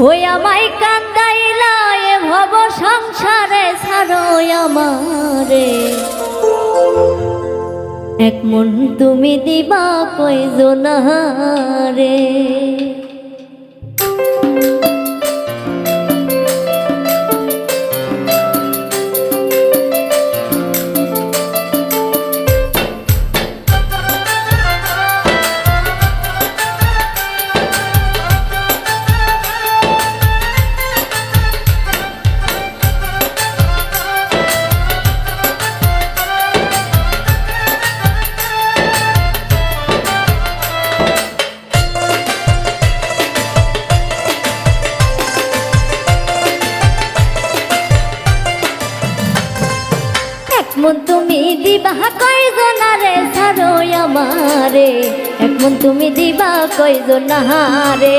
ওই আমায় কান্দাইলা এ ভব সংসারে ছাড়ো আমারে, এক মন তুমি দিবা কয়জনারে। মন তুমি দিবা কয়জনারে ছাড়ো আমারে, এক মন তুমি দিবা কয়জনারে,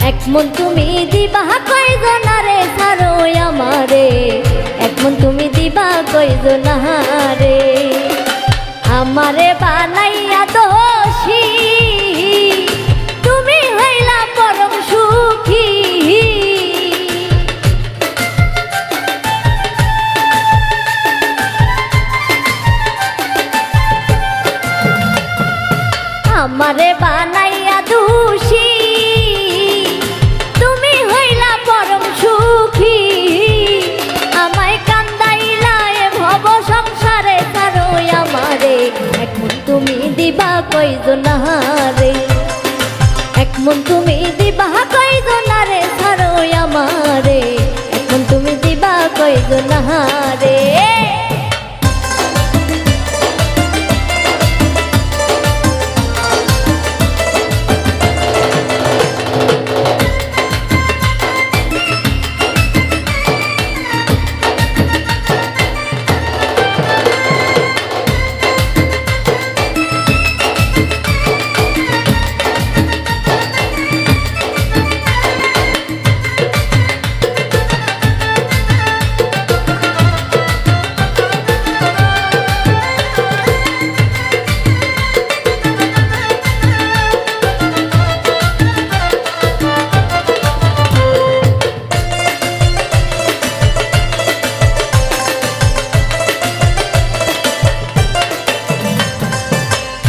এক মন তুমি দিবা কয়জনারে ছাড়ো আমারে, এক মন তুমি দিবা কয়জনারে। আমারে বানাইয়া দোষী তুমি হইলা পরম সুখী, আমারে বানাইয়া দোষী তুমি হইলা পরম সুখী। আমায় কান্দাইলা এ ভব সংসারে ছাড়ো আমারে, এক মন তুমি দিবা কয়জনারে, এক মন তুমি দিবা কয়জনারে ছাড়ো আমারে, এক মন তুমি দিবা কয়জনারে।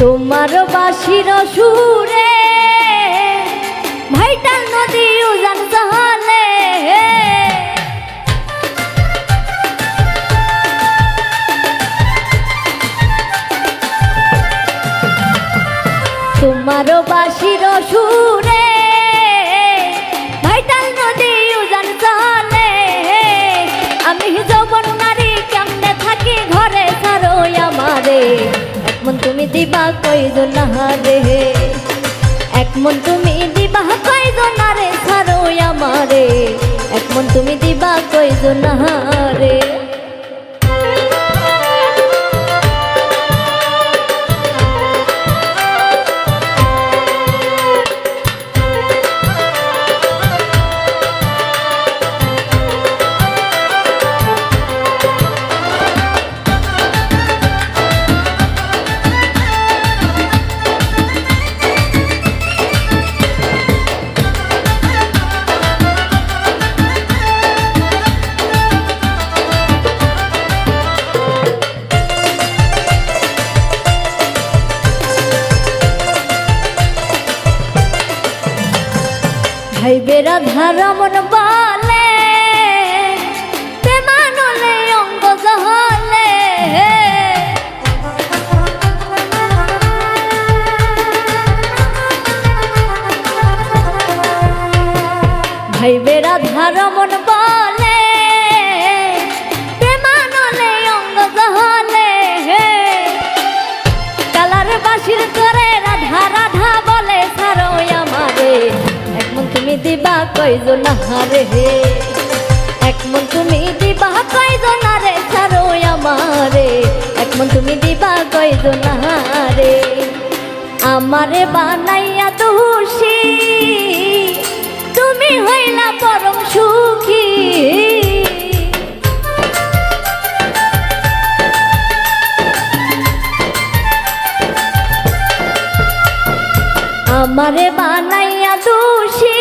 তোমার বাঁশির সুরে ভাইটাল নদী উজান চলে, তোমার বাঁশির সুরে ভাইটাল নদী উজান চলে। আমি যৌবন নারী কেমনে থাকি ঘরে ছাড়ো আমারে, এক মন তুমি দিবা কয়জনারে, এক মন তুমি দিবা কয়জনারে ছাড়ো আমারে, এক মন তুমি দিবা কয়জনারে। ভাইবেরা ধারমন বলে প্রেমানলে অঙ্গ জহলে, ভাইবেরা ধারমন বলে প্রেমানলে অঙ্গ জহলে। কালার বাঁশির করে রাধা রাধা বলে ছাড়ো আমারে, এক মন তুমি দিবা কয়জনারে, এক মন তুমি দিবা কয়জনারে ছাড়ো আমারে, এক মন তুমি দিবা কয়জনারে। আমারে বানাইয়া দোষী তুমি হইলা পরম সুখী, আমারে বানাইয়া দোষী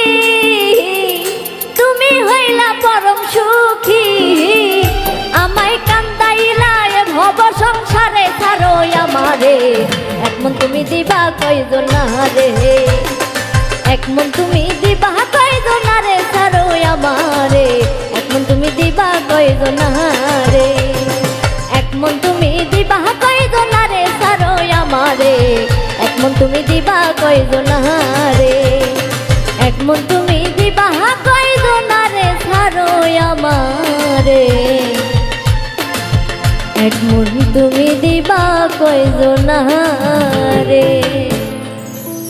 আমারে এক মন তুমি দিবা কয়জন রে এক মন তুমি দিবা কয়জন রে ছাড়ো আমারে এক মন তুমি দিবা কয়জন রে এক মন তুমি দিবা কয়জন রে ছাড়ো আমারে এক মন তুমি দিবা কয়জন রে এক মন তুমি দিবা কয়জন রে ছাড়ো আমারে এক মন তুমি দিবা কয়জন